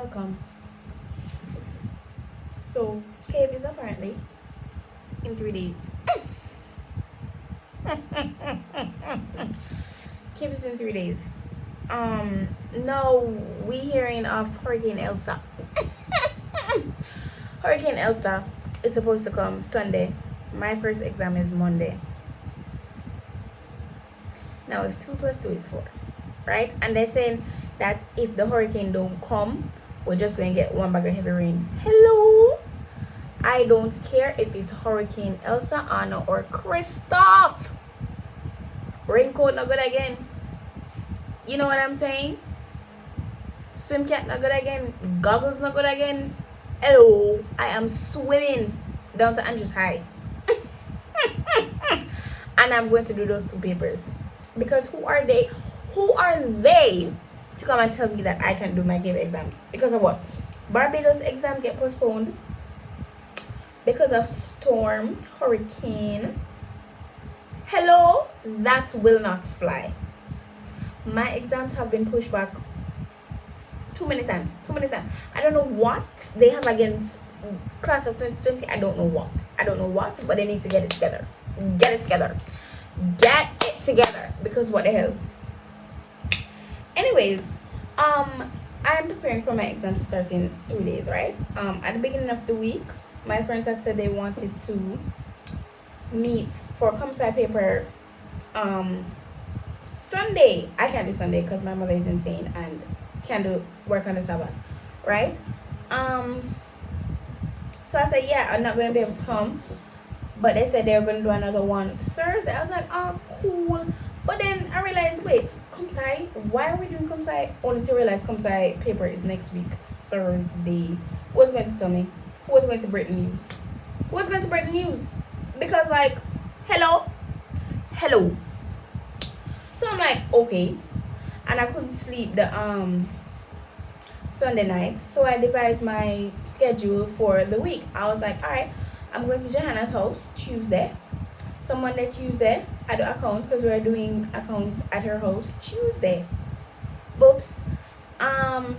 welcome. So, cave is apparently in 3 days. Cave is in 3 days. No, we hearing of Hurricane Elsa. Hurricane Elsa is supposed to come Sunday. My first exam is Monday. Now, if 2 plus 2 is 4, right? And they're saying that if the hurricane don't come, we're just going to get one bag of heavy rain. Hello, I don't care if it's Hurricane Elsa, Anna, or Christoph. Raincoat not good again. You know what I'm saying? Swim cap not good again. Goggles not good again. Hello, I am swimming down to Andrews High. And I'm going to do those 2 papers. Because who are they? Who are they to come and tell me that I can do my cave exams? Because of what? Barbados exam get postponed because of storm, hurricane. Hello, that will not fly. My exams have been pushed back too many times. I don't know what they have against class of 2020. I don't know what, but they need to get it together. Because what the hell? Anyways, I'm preparing for my exams to start in 3 days, right? At the beginning of the week, my friends had said they wanted to meet for ComSci paper Sunday. I can't do Sunday because my mother is insane and can't do work on the Sabbath, right? So I said, yeah, I'm not going to be able to come. But they said they were going to do another one Thursday. I was like, oh, cool. But then I realized, wait, ComSci? Why are we doing ComSci? Only to realize ComSci paper is next week, Thursday. Who was going to tell me? Who was going to break the news? Because, like, hello. So I'm like, okay. And I couldn't sleep the Sunday night. So I devised my schedule for the week. I was like, all right, I'm going to Johanna's house Tuesday. So Monday, Tuesday, I do accounts because we're doing accounts at her house Tuesday. Oops. And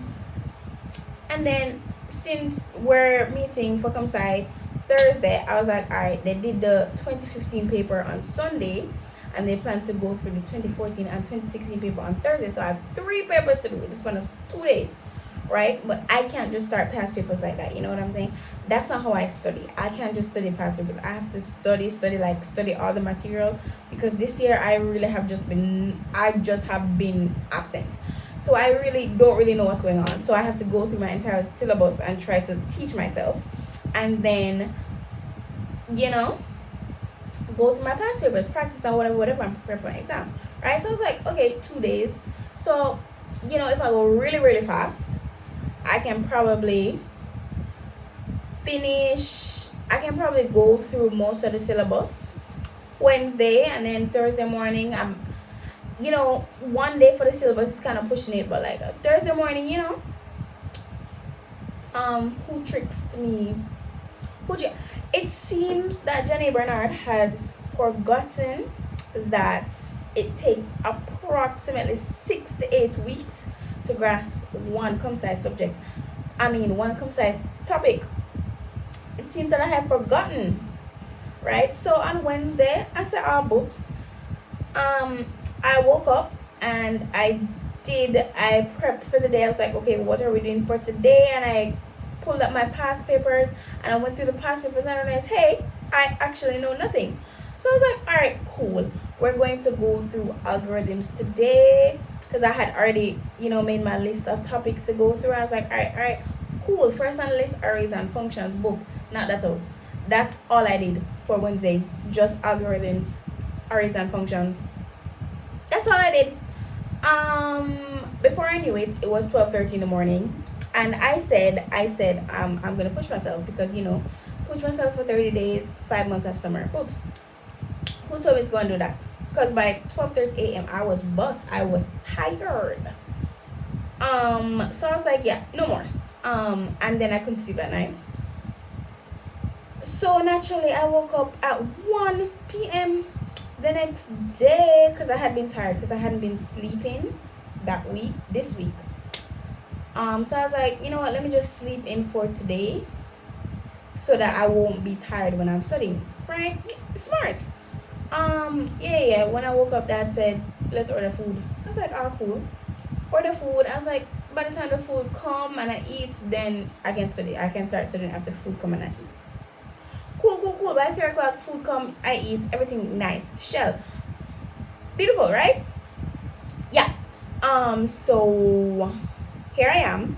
then since we're meeting for ComSci Thursday, I was like, all right, they did the 2015 paper on Sunday and they plan to go through the 2014 and 2016 paper on Thursday. So I have 3 papers to do in the span of 2 days, right? But I can't just start past papers like that. You know what I'm saying? That's not how I study. I can't just study past papers. I have to study all the material, because this year I just have been absent. So I don't really know what's going on. So I have to go through my entire syllabus and try to teach myself, and then, go through my past papers, practice and whatever I'm preparing for an exam, right? So I was like, okay, 2 days. So, if I go really, really fast, I can probably go through most of the syllabus Wednesday, and then Thursday morning, one day for the syllabus is kind of pushing it, but like Thursday morning, who tricked me? It seems that Jenny Bernard has forgotten that it takes approximately 6 to 8 weeks to grasp one ComSci subject. One ComSci topic. It seems that I have forgotten, right? So on Wednesday, I said, oh, boops. I woke up and I prepped for the day. I was like, okay, what are we doing for today? And I pulled up my past papers and I went through the past papers and I realized, hey, I actually know nothing. So I was like, all right, cool. We're going to go through algorithms today, because I had already, made my list of topics to go through. I was like, all right, cool. First on the list, arrays and functions. Book. Not that out. That's all I did for Wednesday. Just algorithms, arrays and functions. That's all I did. Before I knew it, it was 12:30 in the morning, and I said, I'm gonna push myself, because push myself for 30 days, 5 months of summer. Oops. Who told me to go and do that? Because by 12:30 a.m. I was bust. I was tired. So I was like, yeah, no more. And then I couldn't sleep at night. So naturally, I woke up at 1 p.m. the next day, because I had been tired, because I hadn't been sleeping this week. So I was like, you know what, let me just sleep in for today so that I won't be tired when I'm studying. Right? Smart. Yeah. When I woke up, Dad said, let's order food. I was like, oh, cool. Order food. I was like, by the time the food come and I eat, then I can study. I can start studying after the food come and I eat. Cool. By 3 o'clock, food come, I eat. Everything nice. Shell. Beautiful, right? Yeah. So here I am,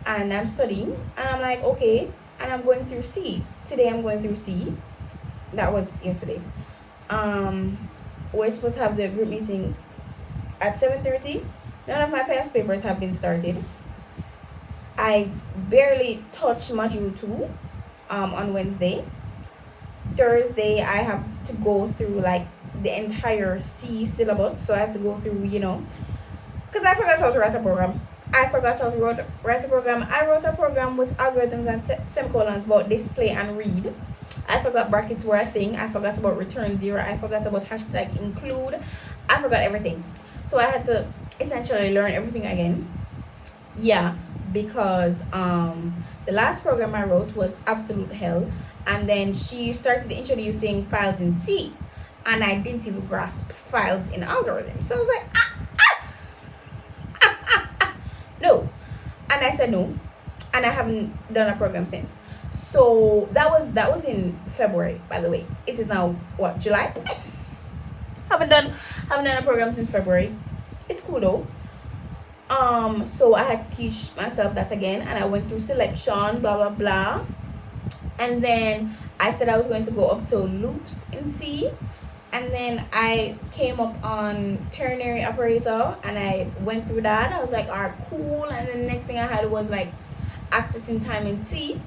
and I'm studying, and I'm like, okay, and I'm going through C. Today I'm going through C. That was yesterday. We're supposed to have the group meeting at 7:30. None of my past papers have been started. I barely touched module 2 on Wednesday. Thursday I have to go through like the entire C syllabus, so I have to go through, because I forgot how to write a program. I wrote a program with algorithms and semicolons about display and read. I forgot brackets were a thing. I forgot about return 0. I forgot about hashtag include. I forgot everything. So I had to essentially learn everything again. Yeah, because the last program I wrote was absolute hell. And then she started introducing files in C. And I didn't even grasp files in algorithms. So I was like, no. And I said no. And I haven't done a program since. So that was in February, by the way. It is now what, July? haven't done a program since February. It's cool though. So I had to teach myself that again, and I went through selection, blah blah blah. And then I said I was going to go up to loops in C. And then I came up on ternary operator, and I went through that. I was like, alright, cool. And then the next thing I had was like accessing time in C.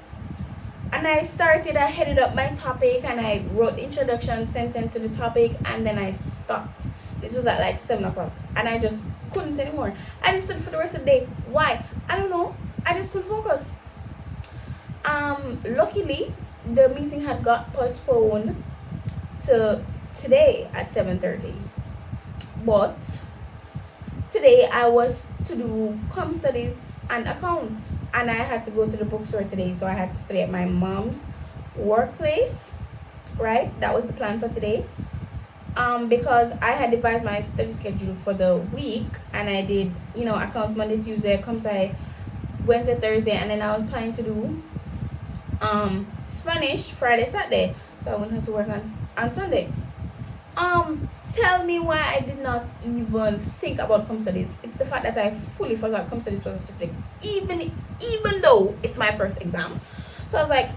And I headed up my topic, and I wrote the introduction sentence to the topic, and then I stopped. This was at like 7 o'clock, and I just couldn't anymore. I didn't study for the rest of the day. Why? I don't know. I just couldn't focus. Luckily, the meeting had got postponed to today at 7:30. But today I was to do com studies and accounts, and I had to go to the bookstore today, so I had to study at my mom's workplace. Right? That was the plan for today. Because I had devised my study schedule for the week, and I did, accounts Monday, Tuesday, com sci Wednesday, Thursday, and then I was planning to do Spanish Friday, Saturday, so I wouldn't have to work on Sunday. Tell me why I did not even think about com studies. It's the fact that I fully forgot com studies was a subject, even though it's my first exam. So I was like,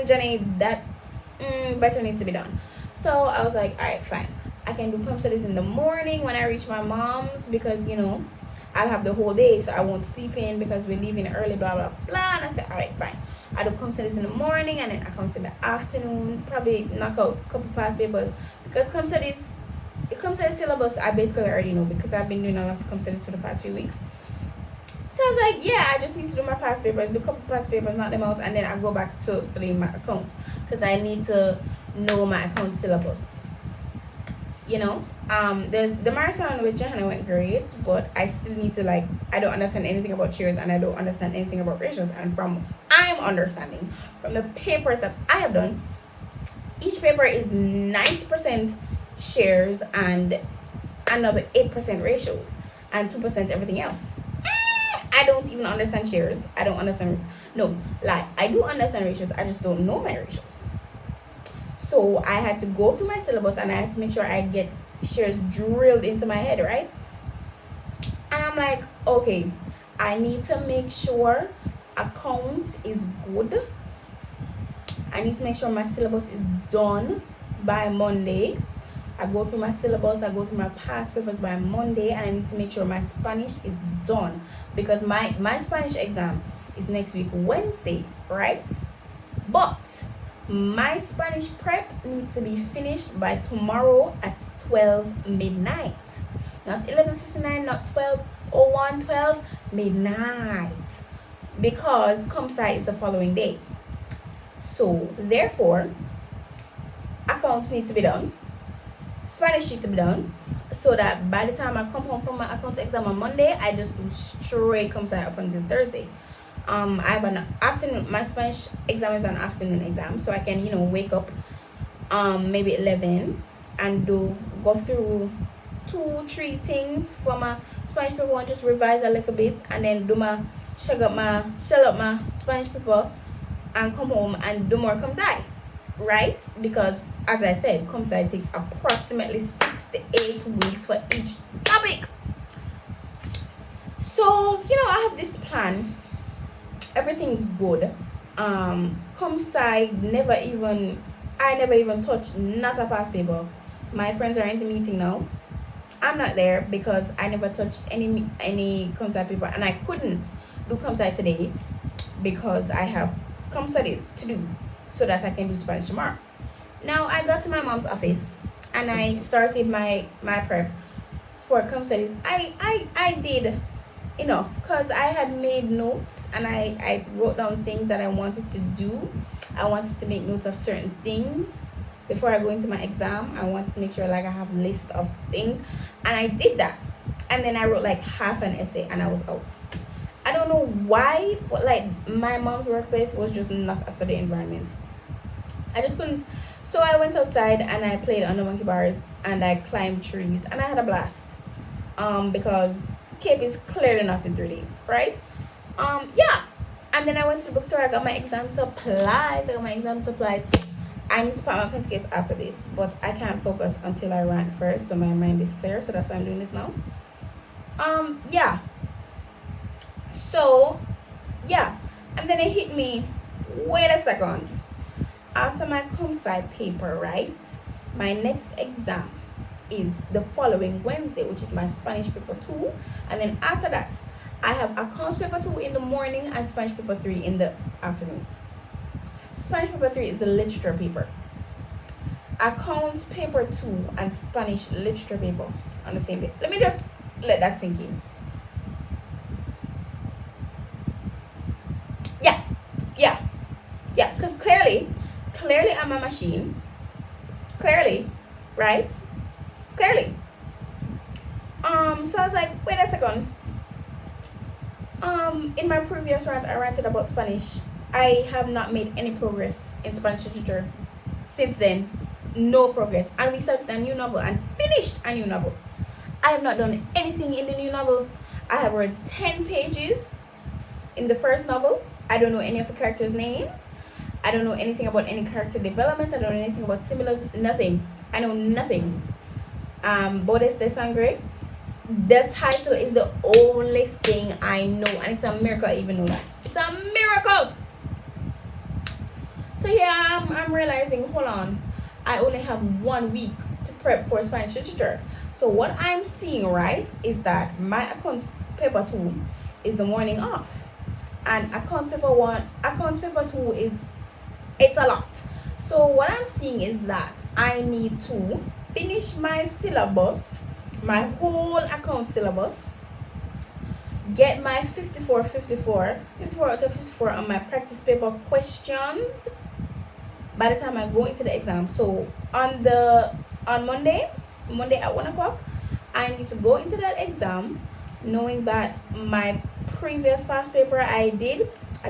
Jenny, that better needs to be done. So I was like, alright, fine. I can do com studies in the morning when I reach my mom's, because I'll have the whole day, so I won't sleep in because we're leaving early, blah blah blah. And I said, alright, fine. I do com studies in the morning, and then accounts in the afternoon. Probably knock out a couple past papers, because com studies syllabus I basically already know, because I've been doing a lot of com studies for the past few weeks. So I was like, yeah, I just need to do my past papers, do a couple past papers, knock them out, and then I go back to studying my accounts, because I need to know my account syllabus. The marathon with Johanna went great, but I still need to, I don't understand anything about shares, and I don't understand anything about ratios. And I'm understanding from the papers that I have done, each paper is 90% shares and another 8% ratios and 2% everything else. I don't even understand shares. I don't understand. No, I do understand ratios. I just don't know my ratios. So I had to go through my syllabus, and I had to make sure I get shares drilled into my head, right? And I'm like, okay, I need to make sure accounts is good. I need to make sure my syllabus is done by Monday. I go through my syllabus, I go through my past papers by Monday, and I need to make sure my Spanish is done, because my Spanish exam is next week Wednesday, right? But my Spanish prep needs to be finished by tomorrow at 12 midnight. Not 11:59, not 12:01, 12 midnight. Because ComSci is the following day. So, therefore, accounts need to be done. Spanish need to be done. so that by the time I come home from my accounts exam on Monday, I just do straight ComSci up until Thursday. I have an afternoon. My Spanish exam is an afternoon exam, so I can wake up maybe 11 and go through 2-3 things for my Spanish paper and just revise a little bit, and then do my shell up my Spanish paper and come home and do more ComSci, right? Because as I said, ComSci takes approximately 6 to 8 weeks for each topic. So I have this plan. Everything's good. ComSci I never even touched not a past paper. My friends are in the meeting now. I'm not there because I never touched any ComSci paper, and I couldn't do ComSci today because I have Com studies to do so that I can do Spanish tomorrow. Now I got to my mom's office and I started my prep for Com studies. I did enough because I had made notes and I wrote down things that I wanted to do. I wanted to make notes of certain things before I go into my exam. I wanted to make sure like I have a list of things, and I did that. And then I wrote like half an essay and I was out. I don't know why, but like my mom's workplace was just not a study environment. I just couldn't. So I went outside and I played on the monkey bars and I climbed trees and I had a blast. Because Cape is clearly not in 3 days, right? Yeah. And then I went to the bookstore. I got my exam supplies. I need to pack my pen case after this, but I can't focus until I rant first, so my mind is clear. So that's why I'm doing this now. Yeah. So, yeah. And then it hit me. Wait a second. After my ComSci paper, right? My next exam is the following Wednesday, which is my Spanish paper 2. And then after that, I have accounts paper 2 in the morning and Spanish paper 3 in the afternoon. Spanish paper 3 is the literature paper. Accounts paper 2 and Spanish literature paper on the same day. Let me just let that sink in. Yeah, because clearly I'm a machine. Clearly, right? Clearly. So I was like, wait a second. In my previous rant, I ranted about Spanish. I have not made any progress in Spanish literature since then. No progress. And we started a new novel and finished a new novel. I have not done anything in the new novel. I have read 10 pages in the first novel. I don't know any of the characters' names. I don't know anything about any character development. I don't know anything about similars. Nothing. I know nothing. Bodes de Sangre. The title is the only thing I know, and it's a miracle I even know that. It's a miracle. So yeah, I'm realizing, hold on, I only have 1 week to prep for Spanish literature. So what I'm seeing, right, is that my accounts paper 2 is the morning off, and accounts paper 2 is, it's a lot. So what I'm seeing is that I need to finish my syllabus, my whole account syllabus, get my 54 out of 54 on my practice paper questions by the time I go into the exam. So on Monday at 1 o'clock, I need to go into that exam knowing that my previous past paper I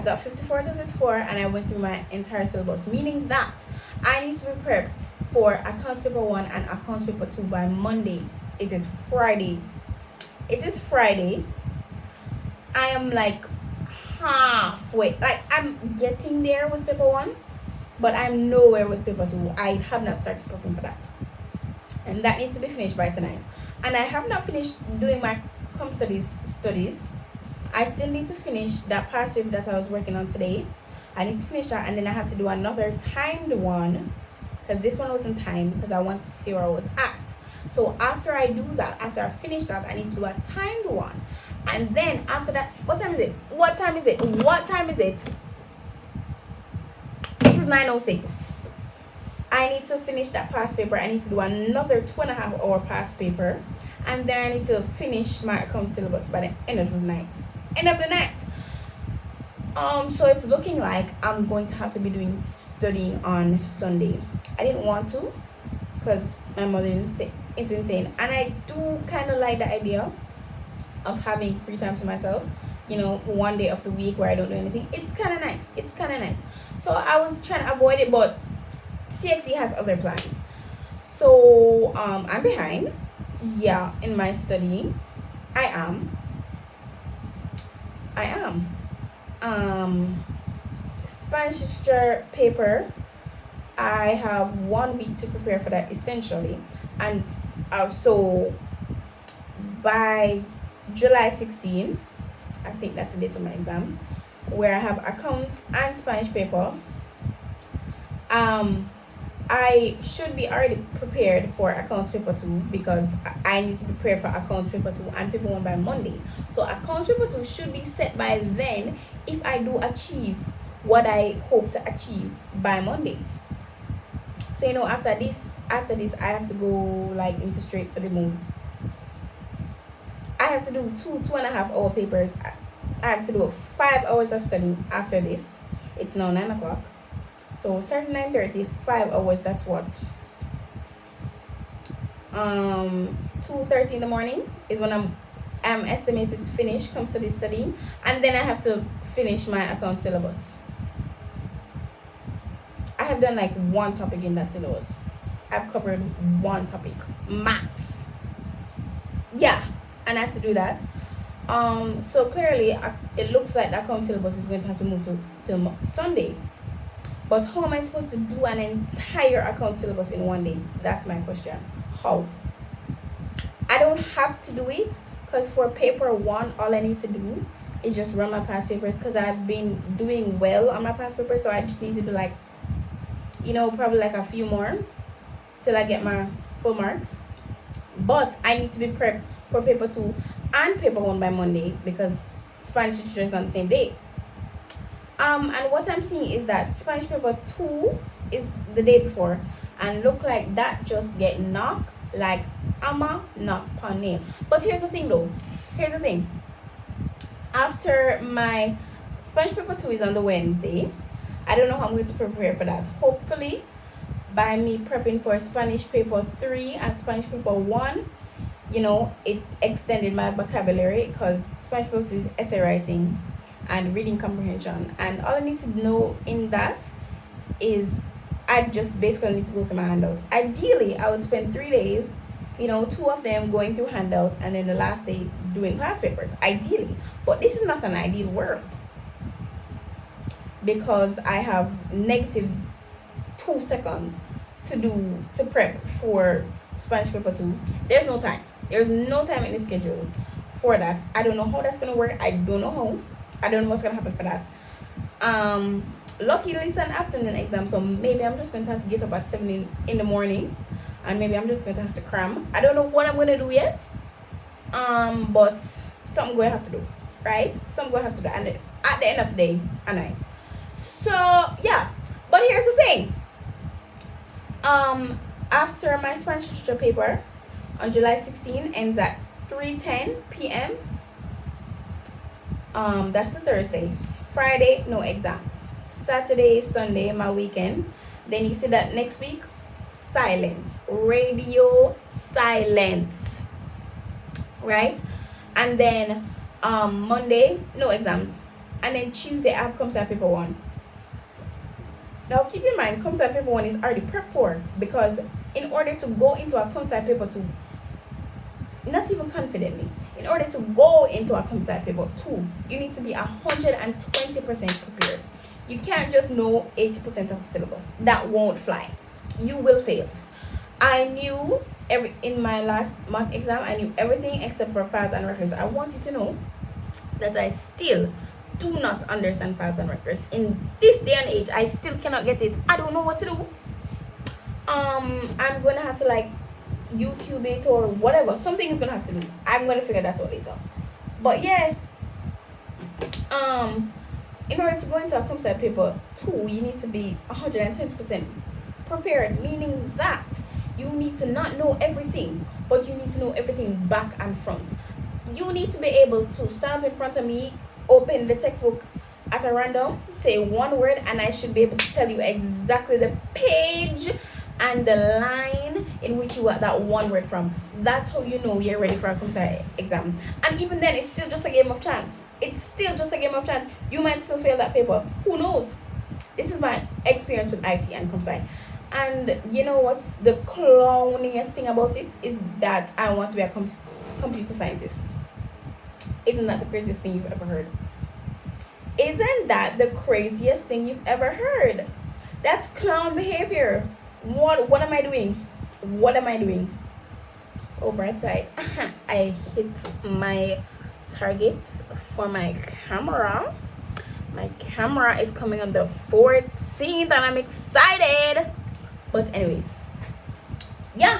got 54 out of 54 and I went through my entire syllabus, meaning that I need to be prepped for accounts paper 1 and accounts paper 2 by Monday. It is Friday. I am like halfway. Like I'm getting there with paper 1, but I'm nowhere with paper 2. I have not started prepping for that. And that needs to be finished by tonight. And I have not finished doing my Com studies. I still need to finish that past paper that I was working on today. I need to finish that, and then I have to do another timed one, because this one wasn't timed because I wanted to see where I was at. So after I do that, after I finish that, I need to do a timed one. And then after that, what time is it? It is 9:06. I need to finish that past paper. I need to do another 2.5 hour past paper. And then I need to finish my account syllabus by the end of the night. So it's looking like I'm going to have to be studying on Sunday. I didn't want to because my mother didn't say It's insane. And I do kind of like the idea of having free time to myself, you know, one day of the week where I don't do anything. It's kind of nice. It's kind of nice. So I was trying to avoid it, but CXE has other plans. So I'm behind, yeah, in my studying. I am. I am. Spanish literature paper. I have 1 week to prepare for that essentially, and so by July 16, I think that's the date of my exam, where I have accounts and Spanish paper. I should be already prepared for accounts paper 2 because I need to prepare for accounts paper 2 and paper 1 by Monday. So accounts paper 2 should be set by then if I do achieve what I hope to achieve by Monday. So you know, after this I have to go like into straight study mode. I have to do 2.5 hour papers. I have to do 5 hours of studying after this. It's now 9 o'clock. So start at 9:30, 5 hours, that's what? 2:30 in the morning is when I'm estimated to finish come study studying, and then I have to finish my account syllabus. I have done like one topic in that syllabus. I've covered one topic max. Yeah, and I have to do that. So clearly it looks like the account syllabus is going to have to move to till Sunday. But how am I supposed to do an entire account syllabus in one day? That's my question. How? I don't have to do it because for paper 1, all I need to do is just run my past papers because I've been doing well on my past papers. So I just need to do like, you know, probably like a few more till I get my full marks. But I need to be prepped for paper 2 and paper 1 by Monday because Spanish literature is on the same day. And what I'm seeing is that Spanish paper 2 is the day before, and look like that just get knocked like ama knock pane. But here's the thing though. Here's the thing. After my Spanish paper 2 is on the Wednesday, I don't know how I'm going to prepare for that. Hopefully, by me prepping for Spanish paper 3 and Spanish paper 1, you know, it extended my vocabulary because Spanish paper 2 is essay writing and reading comprehension, and all I need to know in that is I just basically need to go through my handouts. Ideally, I would spend 3 days, you know, 2 of them going through handouts and then the last day doing class papers, ideally. But this is not an ideal world because I have negative 2 seconds to prep for Spanish paper 2. There's no time in the schedule for that. I don't know how that's gonna work. I don't know what's gonna happen for that. Luckily it's an afternoon exam, so maybe I'm just going to have to get up at 7 in the morning, and maybe I'm just going to have to cram. I don't know what I'm going to do yet, but something going to have to do, right? Something going to have to do, and at the end of the day, a night. So yeah, but here's the thing. After my Spanish literature paper on July 16 ends at 3:10 p.m. That's the Thursday. Friday, no exams. Saturday, Sunday, my weekend. Then you see that next week, silence. Radio silence. Right? And then Monday, no exams. And then Tuesday, I have CompSci paper 1. Now keep in mind, CompSci paper 1 is already prepped for, because in order to go into a CompSci paper 2, not even confidently, in order to go into a CompSci paper 2, you need to be 120% prepared. You can't just know 80% of the syllabus. That won't fly. You will fail. I knew in my last mock exam, I knew everything except for files and records. I want you to know that I still do not understand files and records. In this day and age, I still cannot get it. I don't know what to do. I'm gonna have to like YouTube it or whatever. Something is gonna have to do. I'm gonna figure that out later. But yeah, in order to go into a CompSci paper 2, you need to be 120% prepared, meaning that you need to not know everything, but you need to know everything back and front. You need to be able to stand up in front of me, open the textbook at a random, say one word, and I should be able to tell you exactly the page and the line in which you got that one word from. That's how you know you're ready for a ComSci exam. And even then, it's still just a game of chance. It's still just a game of chance. You might still fail that paper. Who knows? This is my experience with IT and ComSci. And you know what's the clowniest thing about it is that I want to be a computer scientist. Isn't that the craziest thing you've ever heard? Isn't that the craziest thing you've ever heard? That's clown behavior. What am I doing? What am I doing? Oh, bright side. I hit my target for my camera. My camera is coming on the 14th and I'm excited. But anyways, yeah.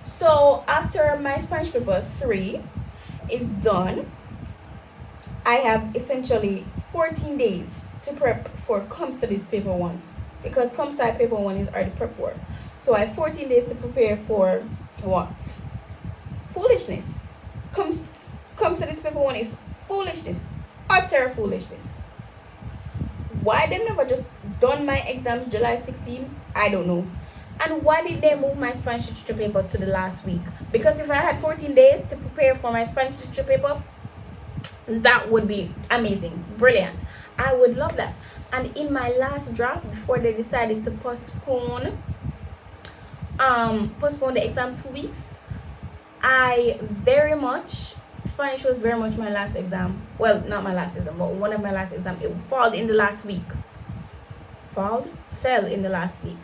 So after my Spanish paper 3 is done, I have essentially 14 days to prep for Com Studies paper 1, because Com Sci paper 1 is already prepped for. So I have 14 days to prepare for what? Foolishness. Com Studies paper 1 is foolishness. Utter foolishness. Why they never just done my exams July 16? I don't know. And why did they move my Spanish literature paper to the last week? Because if I had 14 days to prepare for my Spanish literature paper, that would be amazing, brilliant. I would love that. And in my last draft, before they decided to postpone the exam 2 weeks, Spanish was very much my last exam. Well, not my last exam, but one of my last exams. It fell in the last week. Fell in the last week.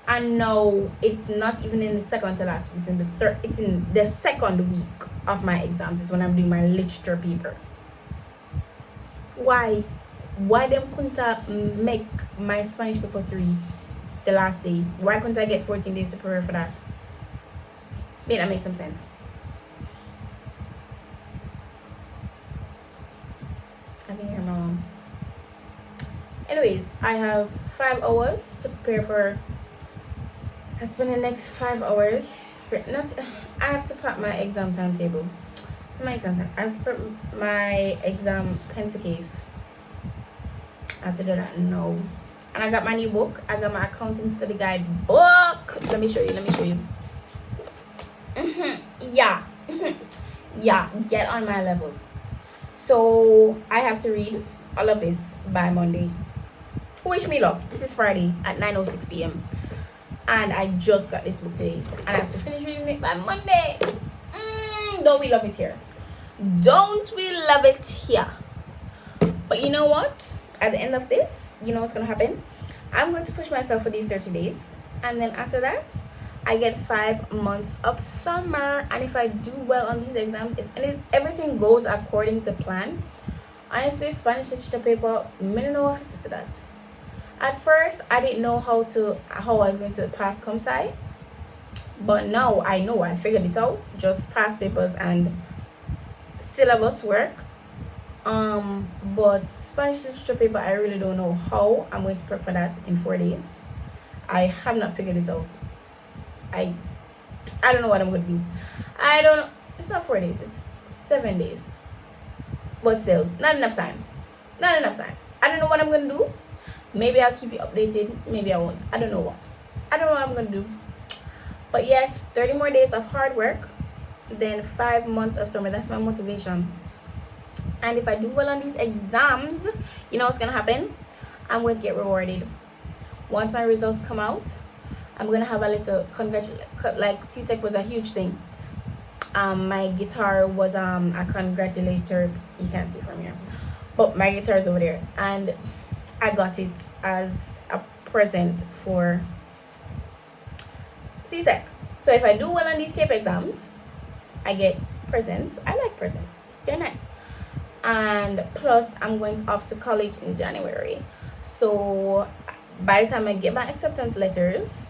And no, it's not even in the second to last week. It's in the third. It's in the second week of my exams. Is when I'm doing my literature paper. Why them couldn't make my Spanish paper 3 the last day? Why couldn't I get 14 days to prepare for that? May that make some sense? I think you're wrong. Anyways, I have 5 hours to prepare for. I spend the next 5 hours. I have to pack my exam timetable. I have to prep my exam pencil case. I have to do that now. And I got my new book. I got my accounting study guide book. Let me show you. Yeah. Yeah, get on my level. So I have to read all of this by Monday. Wish me luck. It is Friday at 9:06 p.m. And I just got this book today. And I have to finish reading it by Monday. Don't we love it here? Don't we love it here? But you know what? At the end of this, you know what's going to happen? I'm going to push myself for these 30 days. And then after that, I get 5 months of summer. And if I do well on these exams, if everything goes according to plan, honestly, Spanish literature paper, I don't know if it's to that. At first, I didn't know how I was going to pass ComSci. But now I know, I figured it out. Just past papers and syllabus work. But Spanish literature paper, I really don't know how I'm going to prep for that in 4 days. I have not figured it out. I don't know what I'm going to do. I don't know. It's not 4 days. It's 7 days. But still, not enough time. I don't know what I'm going to do. Maybe I'll keep you updated. Maybe I won't. I don't know what. I don't know what I'm going to do. But yes, 30 more days of hard work. Then 5 months of summer. That's my motivation. And if I do well on these exams, you know what's going to happen? I'm going to get rewarded. Once my results come out, I'm going to have a little like CSEC was a huge thing. My guitar was a congratulator. You can't see from here. But my guitar is over there. And I got it as a present for CSEC. So if I do well on these CAPE exams, I get presents. I like presents. They're nice. And plus, I'm going off to college in January. So by the time I get my acceptance letters,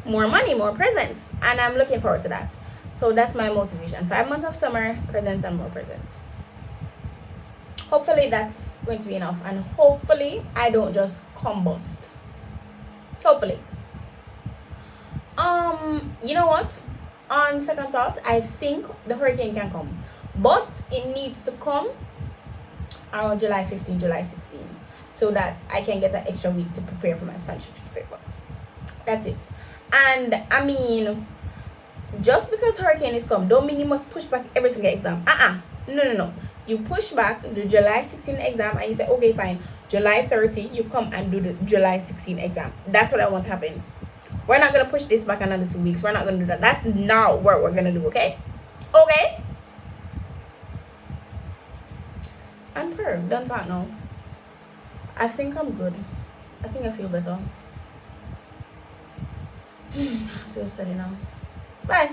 more money, more presents. And I'm looking forward to that. So that's my motivation. 5 months of summer, presents and more presents. Hopefully that's going to be enough. And hopefully I don't just combust. Hopefully. You know what? On second thought, I think the hurricane can come. But it needs to come around July 15, July 16. so that I can get an extra week to prepare for my Spanish literature paper. That's it. And I mean, just because hurricane is come, don't mean you must push back every single exam. No. You push back the July 16 exam and you say, okay, fine. July 30, you come and do the July 16 exam. That's what I want to happen. We're not gonna push this back another 2 weeks. We're not gonna do that. That's not what we're gonna do, okay? Okay? And per, don't talk now. I think I'm good. I think I feel better. I'm so steady now. Bye.